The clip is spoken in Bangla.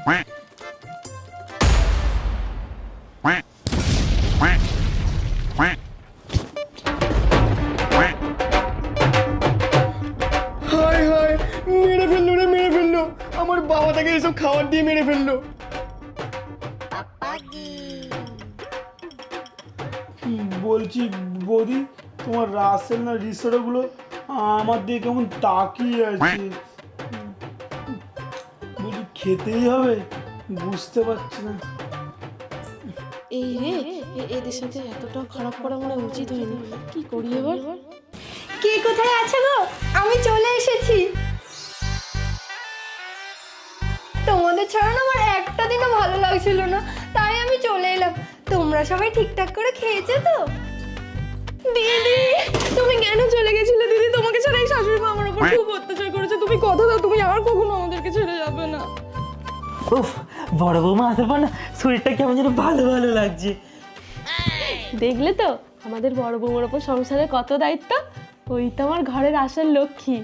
হায় হায়, মেরে ফেললো রে, মেরে ফেললো। আমার বাবাটাকে এসব খাবার দিয়ে মেরে ফেললো। বলছি বৌদি, তোমার রাসেল না রিসোর্টগুলো আমার দিয়ে কেমন তাকিয়ে আছে। বলছি খেতেই হবে, বুঝতে পারছি না। এই রে, এদের সাথে এতটা খারাপ করা মনে উচিত হয়নি। কি করি এবার? কে কোথায় আছে গো? আমি চলে এসেছি। তোমাদের ছাড়া না আমার একটা দিনও ভালো লাগছিল না, তাই আমি চলে এলাম। তোমরা সবাই ঠিকঠাক করে খেয়েছো তো? দিদি, তুমি কেন চলে গেছিলে? দিদি, তোমাকে ছাড়া এই শাশুড়ি মা আমার উপর খুব অত্যাচার করেছে। তুমি কথা দাও, তুমি আর কখনো আমাদেরকে ছেড়ে যাবে না। উফ, বড় বৌমা আসার পর না শরীরটা কেমন যেন ভালো ভালো লাগছে। দেখলে তো আমাদের বড় বউর ওপর সংসারে কত দায়িত্ব। ওই তো আমার ঘরের আসল লক্ষ্মী।